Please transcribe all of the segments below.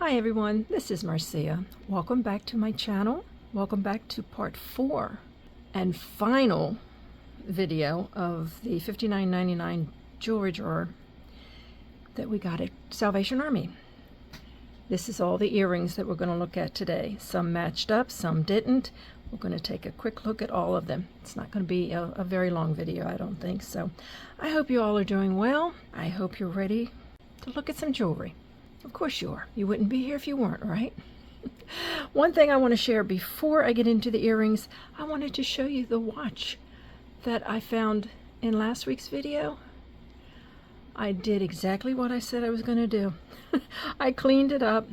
Hi everyone, this is Marcia. Welcome back to my channel. Welcome back to part 4 and final video of the $59.99 jewelry drawer that we got at Salvation Army. This is all the earrings that we're going to look at today. Some matched up, some didn't. We're going to take a quick look at all of them. It's not going to be a very long video, I don't think. So I hope you all are doing well. I hope you're ready to look at some jewelry. Of course you are. You wouldn't be here if you weren't, right? One thing I want to share before I get into the earrings, I wanted to show you the watch that I found in last week's video. I did exactly what I said I was going to do. I cleaned it up.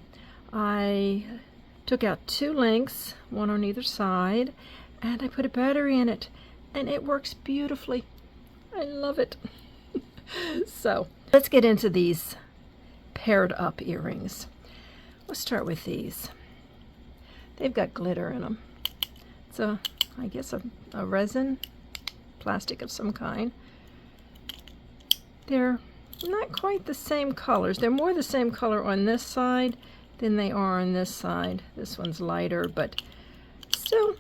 I took out 2 links, one on either side, and I put a battery in it, and it works beautifully. I love it. So let's get into these paired up earrings. Let's start with these. They've got glitter in them. It's I guess a resin, plastic of some kind. They're not quite the same colors. They're more the same color on this side than they are on this side. This one's lighter, but still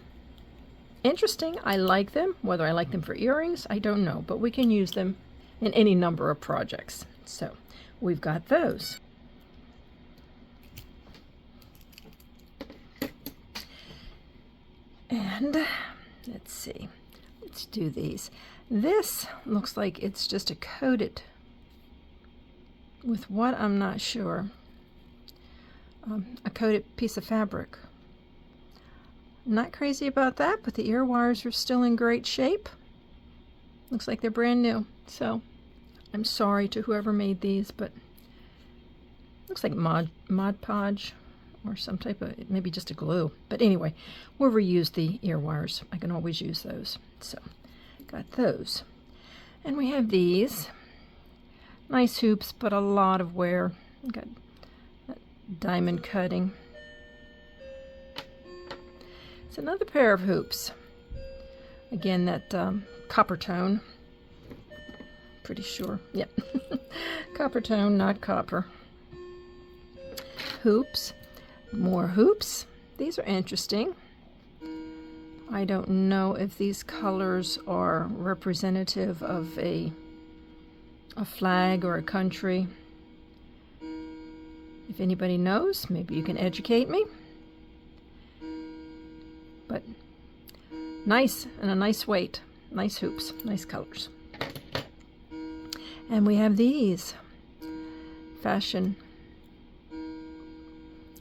interesting. I like them. Whether I like them for earrings, I don't know, but we can use them in any number of projects. So we've got those. And let's see, let's do these. This looks like it's just a coated with what I'm not sure. A coated piece of fabric. Not crazy about that, but the ear wires are still in great shape. Looks like they're brand new. So I'm sorry to whoever made these, but looks like Mod Podge or some type of, maybe just a glue. But anyway, we'll reuse the ear wires. I can always use those. So got those. And we have these. Nice hoops, but a lot of wear. Got that diamond cutting. It's another pair of hoops. Again, that copper tone. Pretty sure. Yep. Copper tone, not copper. Hoops. More hoops. These are interesting. I don't know if these colors are representative of a flag or a country. If anybody knows, maybe you can educate me. But nice, and a nice weight. Nice hoops, nice colors. And we have these fashion,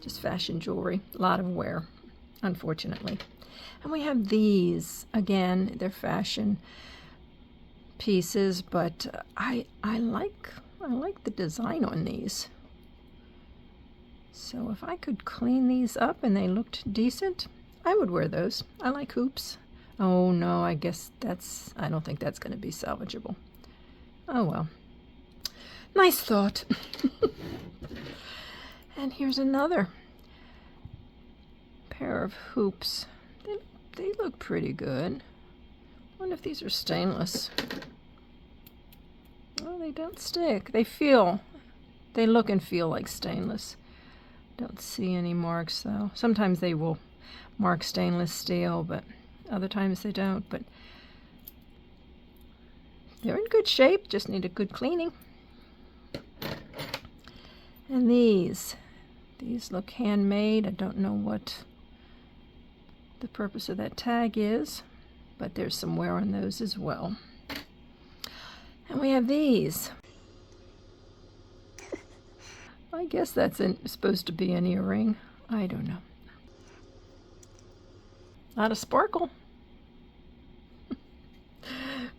just fashion jewelry, a lot of wear, unfortunately. And we have these, again, they're fashion pieces, but I like the design on these. So if I could clean these up and they looked decent, I would wear those. I like hoops. Oh no, I don't think that's going to be salvageable. Oh well. Nice thought. And here's another pair of hoops. They look pretty good. I wonder if these are stainless. Oh, they don't stick. They look and feel like stainless. Don't see any marks though. Sometimes they will mark stainless steel, but other times they don't. But they're in good shape, just need a good cleaning. And these look handmade. I don't know what the purpose of that tag is, but there's some wear on those as well. And we have these. I guess that's supposed to be an earring. I don't know. Not a sparkle.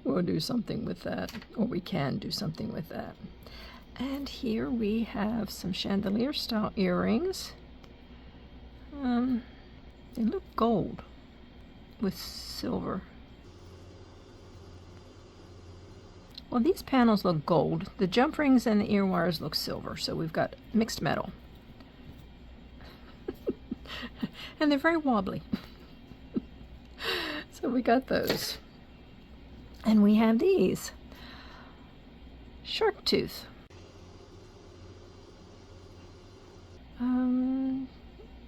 We'll do something with that, or we can do something with that. And here we have some chandelier style earrings. They look gold with silver. Well, these panels look gold. The jump rings and the ear wires look silver, so we've got mixed metal. And they're very wobbly. So we got those. And we have these. Shark tooth. I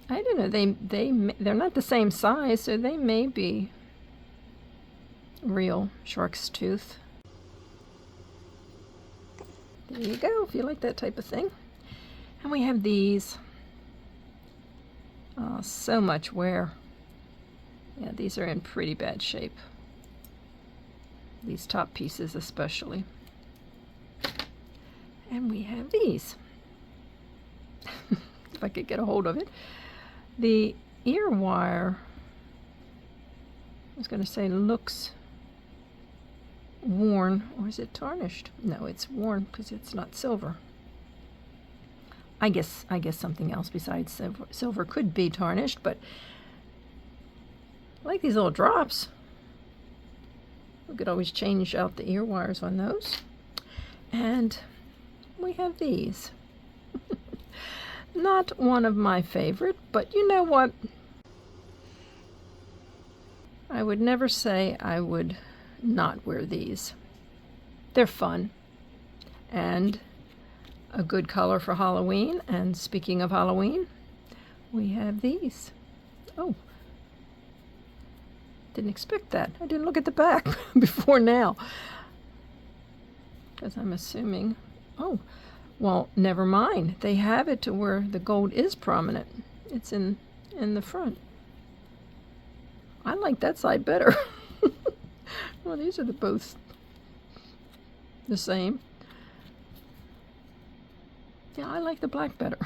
don't know. They're not the same size, so they may be real shark's tooth. There you go, if you like that type of thing. And we have these. Oh, so much wear. Yeah, these are in pretty bad shape. These top pieces especially. And we have these. If I could get a hold of it. The ear wire, I was going to say, looks worn, or is it tarnished? No, it's worn because it's not silver. I guess something else besides silver. Silver could be tarnished, but I like these little drops. We could always change out the ear wires on those. And we have these. Not one of my favorite, but you know what? I would never say I would not wear these. They're fun and a good color for Halloween. And speaking of Halloween, we have these. Oh, didn't expect that. I didn't look at the back before now, because I'm assuming, oh, well, never mind. They have it to where the gold is prominent. It's in the front. I like that side better. Well, these are both the same. Yeah, I like the black better.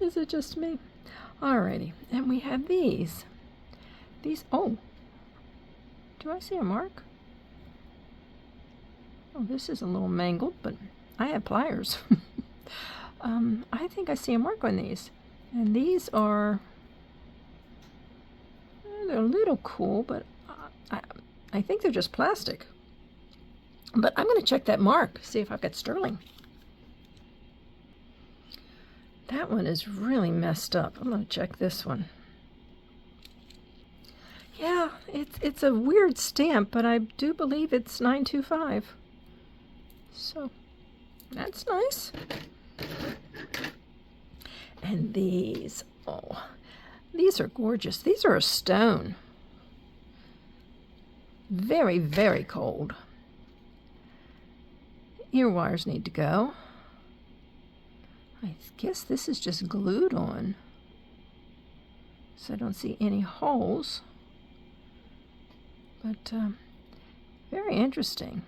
Is it just me? Alrighty, and we have these. Oh, do I see a mark? Oh, this is a little mangled, but I have pliers. I think I see a mark on these. And these are, they're a little cool, but I think they're just plastic. But I'm going to check that mark, see if I've got sterling. That one is really messed up. I'm going to check this one. Yeah, it's a weird stamp, but I do believe it's 925. So, that's nice. And these, oh, these are gorgeous. These are a stone. Very, very cold. Ear wires need to go. I guess this is just glued on, so I don't see any holes. But very interesting.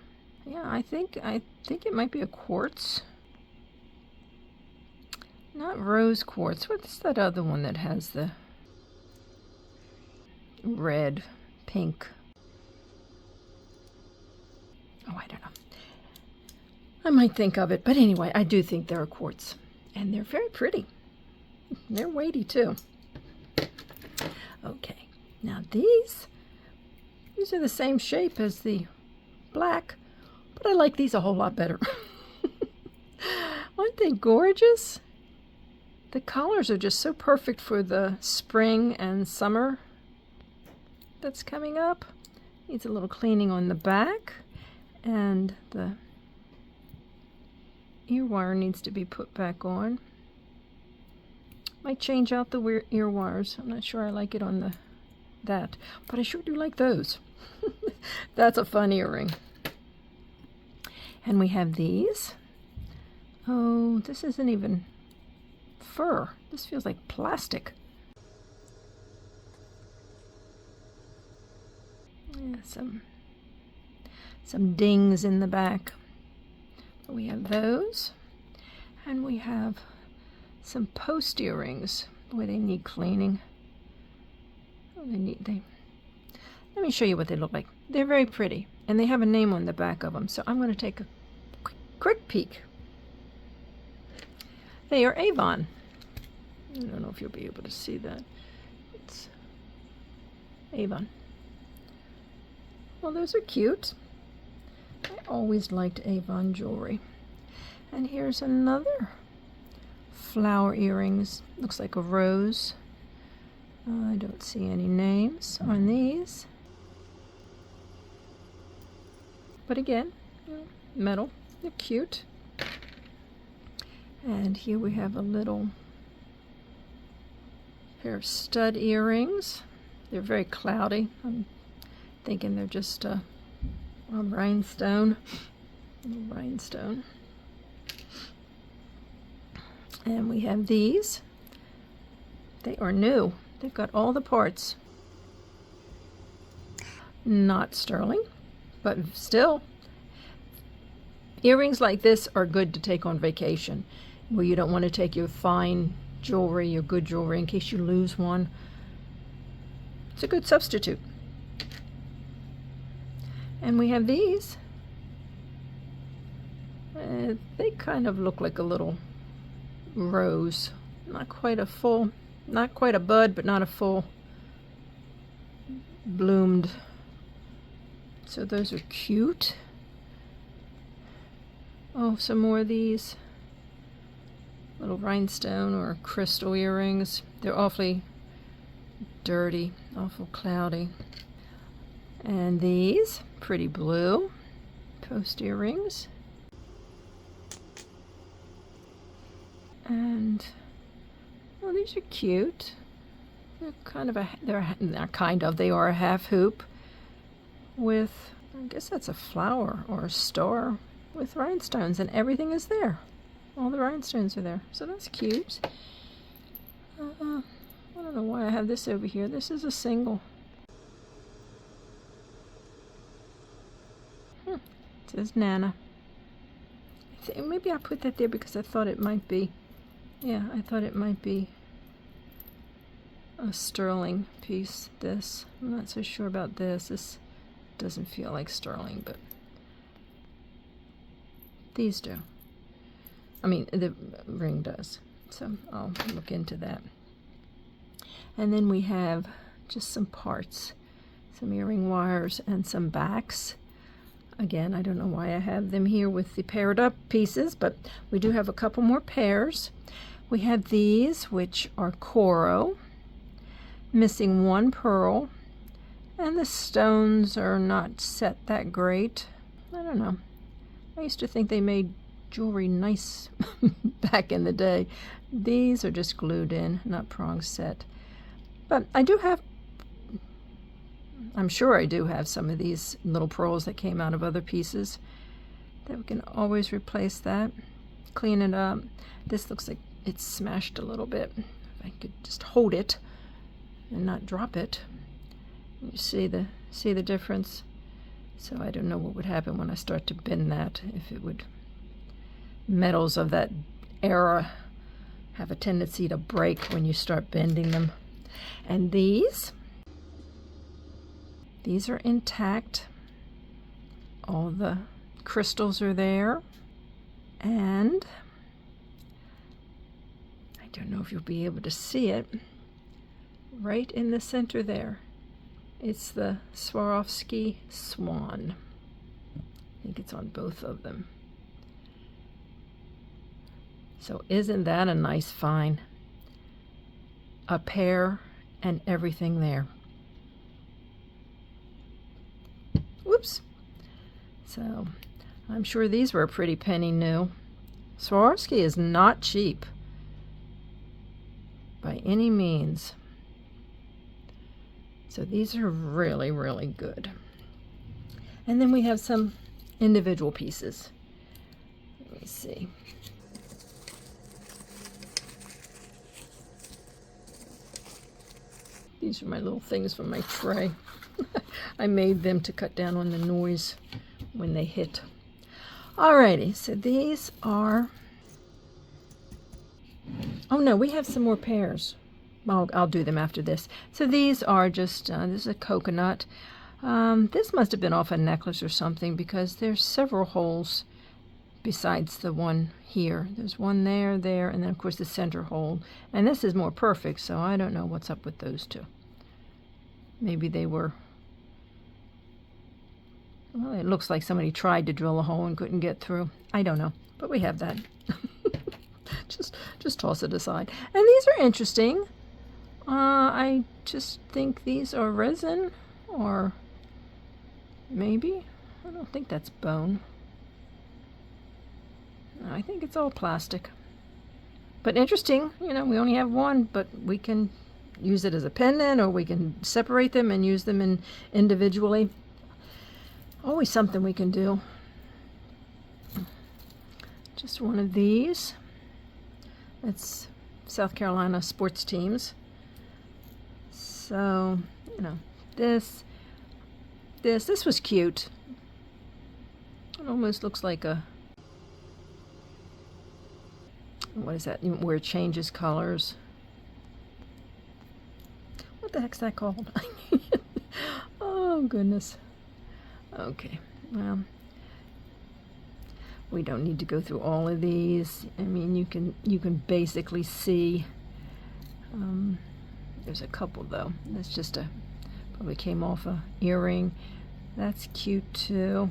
Yeah, I think it might be a quartz. Not rose quartz. What's that other one that has the red, pink? Oh, I don't know. I might think of it, but anyway, I do think they're a quartz. And they're very pretty. They're weighty too. Okay, now these are the same shape as the black, but I like these a whole lot better. Aren't they gorgeous? The colors are just so perfect for the spring and summer that's coming up. Needs a little cleaning on the back, and the ear wire needs to be put back on. Might change out the ear wires. I'm not sure I like it on that, but I sure do like those. That's a fun earring. And we have these. Oh, this isn't even fur. This feels like plastic. Yeah, some dings in the back. We have those, and we have some post earrings. Boy, they need cleaning. Oh, let me show you what they look like. They're very pretty, and they have a name on the back of them, so I'm going to take a quick peek. They are Avon. I don't know if you'll be able to see that. It's Avon. Well, those are cute. I always liked Avon jewelry. And here's another flower earrings. Looks like a rose. I don't see any names on these. But again, metal. They're cute. And here we have a little pair of stud earrings. They're very cloudy. I'm thinking they're just a rhinestone. A little rhinestone. And we have these. They are new. They've got all the parts. Not sterling, but still. Earrings like this are good to take on vacation, where you don't want to take your fine jewelry, your good jewelry, in case you lose one. It's a good substitute. And we have these. They kind of look like a little rose. Not quite a bud, but not a full bloomed. So those are cute. Oh, some more of these little rhinestone or crystal earrings. They're awfully dirty, awful cloudy. And these pretty blue post earrings. And well, these are cute. They're kind of they are a half hoop with, I guess that's a flower or a star with rhinestones, and everything is there. All the rhinestones are there, so that's cute. I don't know why I have this over here. This is a single. It says Nana. Maybe I put that there because I thought it might be, I thought it might be a sterling piece. This, I'm not so sure about this. This doesn't feel like sterling, but these do. I mean, the ring does. So I'll look into that. And then we have just some parts, some earring wires and some backs. Again, I don't know why I have them here with the paired up pieces, but we do have a couple more pairs. We have these, which are coral, missing one pearl, and the stones are not set that great. I don't know. I used to think they made jewelry nice back in the day. These are just glued in, not prong set. But I do have, I'm sure I do have some of these little pearls that came out of other pieces that we can always replace that. Clean it up. This looks like it's smashed a little bit. If I could just hold it and not drop it. You see the difference? So I don't know what would happen when I start to bend that, if it would, metals of that era have a tendency to break when you start bending them. And these are intact. All the crystals are there. And I don't know if you'll be able to see it. Right in the center there, it's the Swarovski swan. I think it's on both of them. So isn't that a nice find? A pair and everything there. Whoops. So I'm sure these were a pretty penny new. Swarovski is not cheap by any means. So these are really, really good. And then we have some individual pieces. Let me see. These are my little things from my tray. I made them to cut down on the noise when they hit. Alrighty, so these are, oh no, we have some more pairs. I'll do them after this. So these are just, this is a coconut. This must have been off a necklace or something, because there's several holes besides the one here. There's one there, and then of course the center hole. And this is more perfect, so I don't know what's up with those two. Maybe they were, well, it looks like somebody tried to drill a hole and couldn't get through. I don't know, but we have that. just toss it aside. And these are interesting. I just think these are resin, or maybe, I don't think that's bone. I think it's all plastic. But interesting, you know, we only have one, but we can use it as a pendant, or we can separate them and use them individually. Always something we can do. Just one of these. It's South Carolina sports teams. So, you know, this was cute. It almost looks like a, what is that, where it changes colors? What the heck's that called? Oh goodness. Okay, well, we don't need to go through all of these. I mean, you can basically see. There's a couple though. That's just probably came off a earring. That's cute too.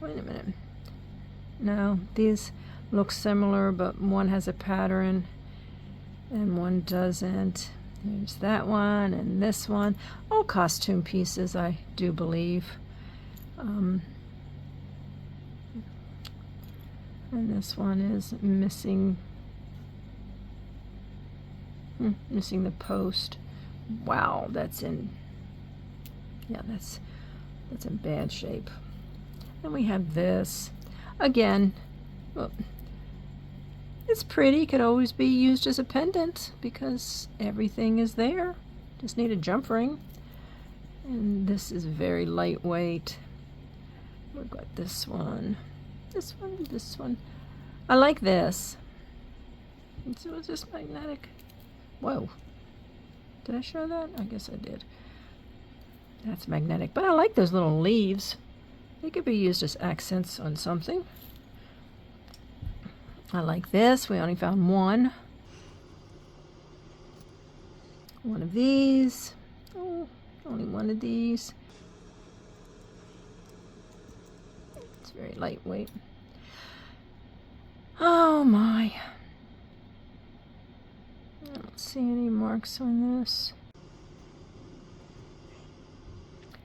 Wait a minute. No, these look similar, but one has a pattern and one doesn't. There's that one and this one. All costume pieces, I do believe. And this one is missing the post. Wow, that's in, yeah, that's in bad shape. And we have this again. Well, it's pretty, could always be used as a pendant because everything is there. Just need a jump ring. And this is very lightweight. We've got this one, this one, this one. I like this. So it's just magnetic. Whoa. Did I show that? I guess I did. That's magnetic. But I like those little leaves. They could be used as accents on something. I like this. We only found one. One of these. Oh, only one of these. It's very lightweight. Oh my. I don't see any marks on this.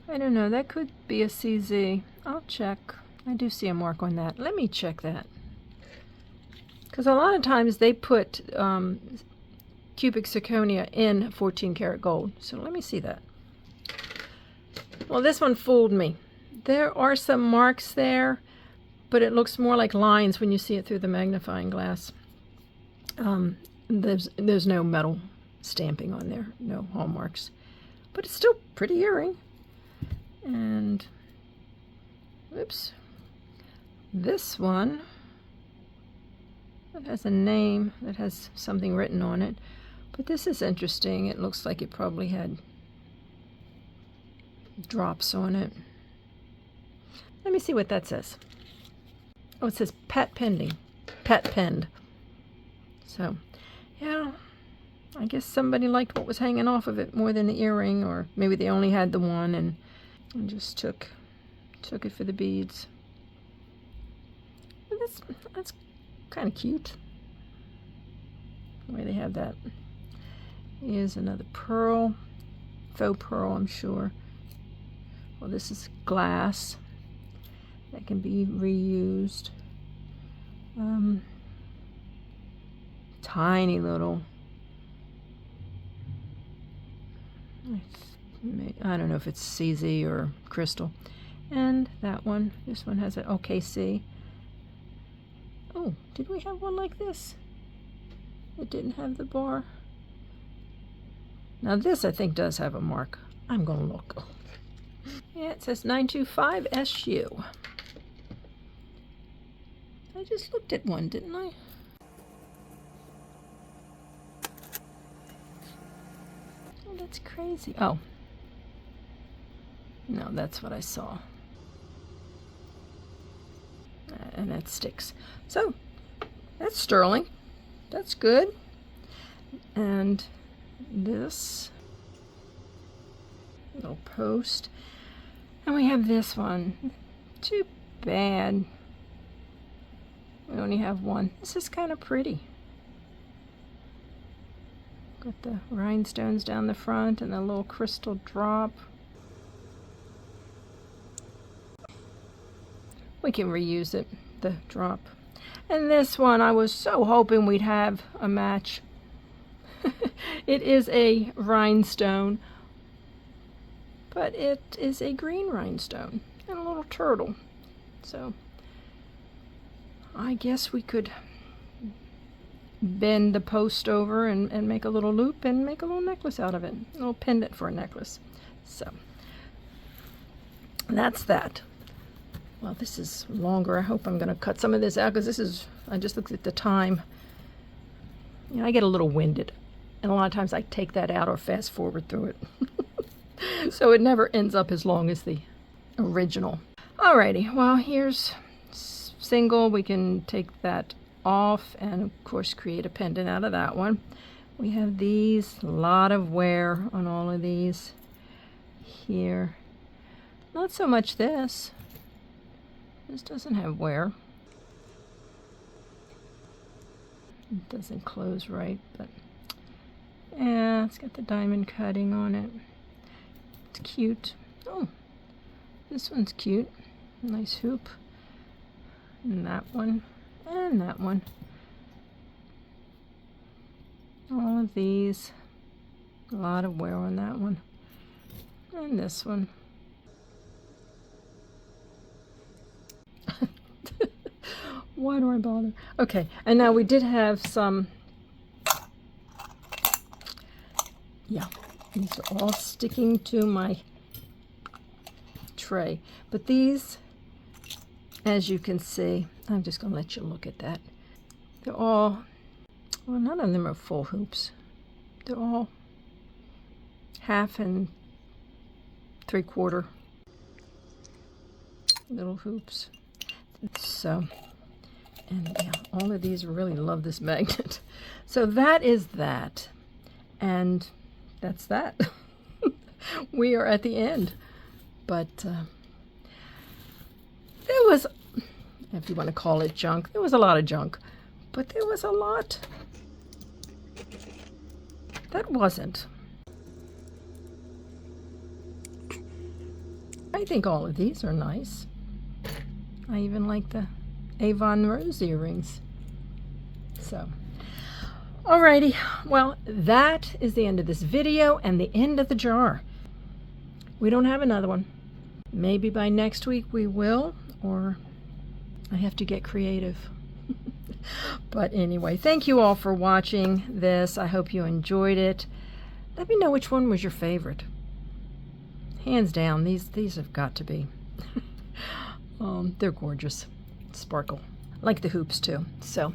I don't know. That could be a CZ. I'll check. I do see a mark on that. Let me check that. Because a lot of times they put cubic zirconia in 14 karat gold. So let me see that. Well, this one fooled me. There are some marks there, but it looks more like lines when you see it through the magnifying glass. There's no metal stamping on there, no hallmarks. But it's still pretty earring. And, oops, this one, it has a name that has something written on it. But this is interesting. It looks like it probably had drops on it. Let me see what that says. Oh, it says pet pending. Pet penned. So, yeah, I guess somebody liked what was hanging off of it more than the earring, or maybe they only had the one and just took it for the beads. But that's kind of cute. The way they have that. Here's another pearl, faux pearl, I'm sure. Well, this is glass that can be reused. Tiny little. I don't know if it's CZ or crystal. And that one, this one has an OKC. Oh, did we have one like this? It didn't have the bar. Now this I think does have a mark. I'm gonna look. Yeah, it says 925 SU. I just looked at one, didn't I? Oh, that's crazy. Oh. No, that's what I saw. And that sticks. So, that's sterling. That's good. And this little post. And we have this one. Too bad. We only have one. This is kind of pretty. Got the rhinestones down the front and a little crystal drop. We can reuse it, the drop. And this one, I was so hoping we'd have a match. It is a rhinestone, but it is a green rhinestone and a little turtle. So I guess we could bend the post over and make a little loop and make a little necklace out of it, a little pendant for a necklace. So that's that. Well, this is longer. I hope I'm going to cut some of this out because this is, I just looked at the time. You know, I get a little winded, and a lot of times I take that out or fast forward through it. So it never ends up as long as the original. Alrighty, well, here's single. We can take that off and of course create a pendant out of that one. We have these, a lot of wear on all of these here. Not so much this. This doesn't have wear. It doesn't close right, but yeah, it's got the diamond cutting on it. It's cute. Oh, this one's cute. Nice hoop. And that one. And that one. All of these. A lot of wear on that one. And this one. Why do I bother? Okay, and now we did have some, yeah, these are all sticking to my tray. But these, as you can see, I'm just going to let you look at that. They're all, well, none of them are full hoops. They're all 1/2 and 3/4 little hoops. So, and yeah, all of these really love this magnet. So that is that. And that's that. We are at the end. But there was, if you want to call it junk, there was a lot of junk. But there was a lot that wasn't. I think all of these are nice. I even like the Avon rose earrings. So, alrighty. Well, that is the end of this video and the end of the jar. We don't have another one. Maybe by next week we will, or I have to get creative. But anyway, thank you all for watching this. I hope you enjoyed it. Let me know which one was your favorite. Hands down, these have got to be. They're gorgeous. Sparkle. Like the hoops too. So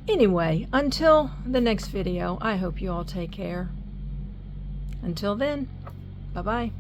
anyway, until the next video, I hope you all take care. Until then, bye-bye.